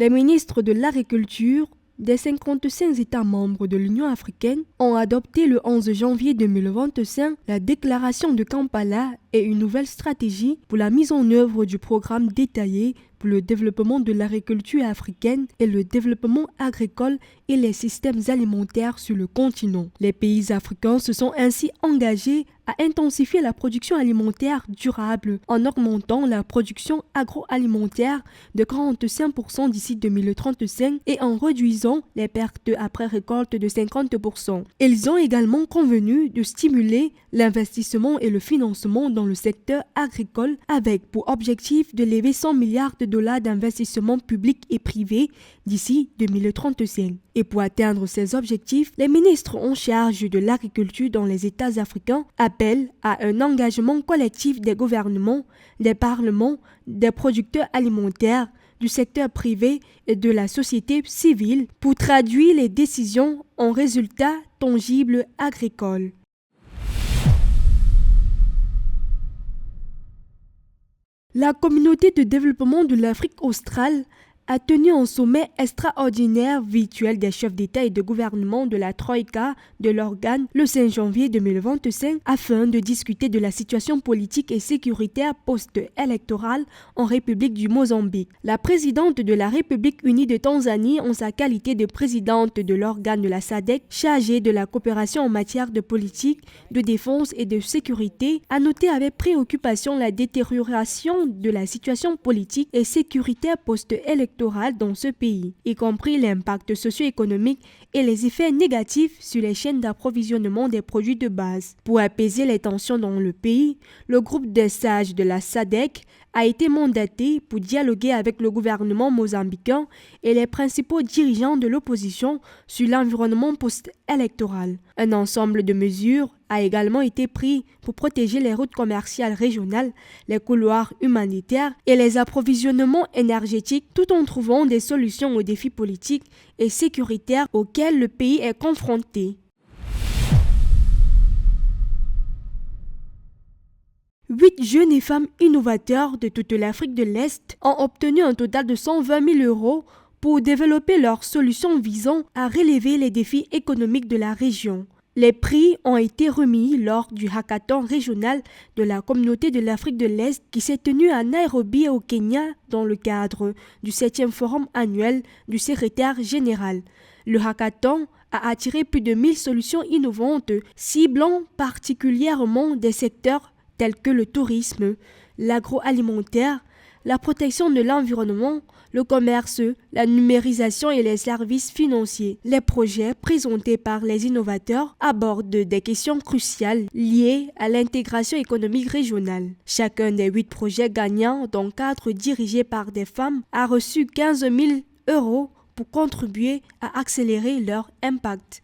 Les ministres de l'Agriculture des 55 États membres de l'Union africaine ont adopté le 11 janvier 2025 la déclaration de Kampala et une nouvelle stratégie pour la mise en œuvre du programme détaillé pour le développement de l'agriculture africaine et le développement agricole et les systèmes alimentaires sur le continent. Les pays africains se sont ainsi engagés à intensifier la production alimentaire durable en augmentant la production agroalimentaire de 45% d'ici 2035 et en réduisant les pertes après récolte de 50%. Ils ont également convenu de stimuler l'investissement et le financement dans le secteur agricole avec pour objectif de lever 100 milliards de dollars d'investissement public et privé d'ici 2035. Et pour atteindre ces objectifs, les ministres en charge de l'agriculture dans les États africains appellent à un engagement collectif des gouvernements, des parlements, des producteurs alimentaires, du secteur privé et de la société civile pour traduire les décisions en résultats tangibles agricoles. La communauté de développement de l'Afrique australe a tenu un sommet extraordinaire virtuel des chefs d'État et de gouvernement de la Troïka de l'organe le 5 janvier 2025 afin de discuter de la situation politique et sécuritaire post-électorale en République du Mozambique. La présidente de la République unie de Tanzanie, en sa qualité de présidente de l'organe de la SADC, chargée de la coopération en matière de politique, de défense et de sécurité, a noté avec préoccupation la détérioration de la situation politique et sécuritaire post-électorale dans ce pays, y compris l'impact socio-économique et les effets négatifs sur les chaînes d'approvisionnement des produits de base. Pour apaiser les tensions dans le pays, le groupe des sages de la SADC a été mandaté pour dialoguer avec le gouvernement mozambicain et les principaux dirigeants de l'opposition sur l'environnement post-électoral. Un ensemble de mesures a également été pris pour protéger les routes commerciales régionales, les couloirs humanitaires et les approvisionnements énergétiques tout en trouvant des solutions aux défis politiques et sécuritaires auxquels le pays est confronté. 8 jeunes et femmes innovateurs de toute l'Afrique de l'Est ont obtenu un total de 120 000 € pour développer leurs solutions visant à relever les défis économiques de la région. Les prix ont été remis lors du hackathon régional de la communauté de l'Afrique de l'Est qui s'est tenu à Nairobi au Kenya dans le cadre du 7e forum annuel du secrétaire général. Le hackathon a attiré plus de 1000 solutions innovantes ciblant particulièrement des secteurs tels que le tourisme, l'agroalimentaire, la protection de l'environnement, le commerce, la numérisation et les services financiers. Les projets présentés par les innovateurs abordent des questions cruciales liées à l'intégration économique régionale. Chacun des 8 projets gagnants, dont 4 dirigés par des femmes, a reçu 15 000 € pour contribuer à accélérer leur impact.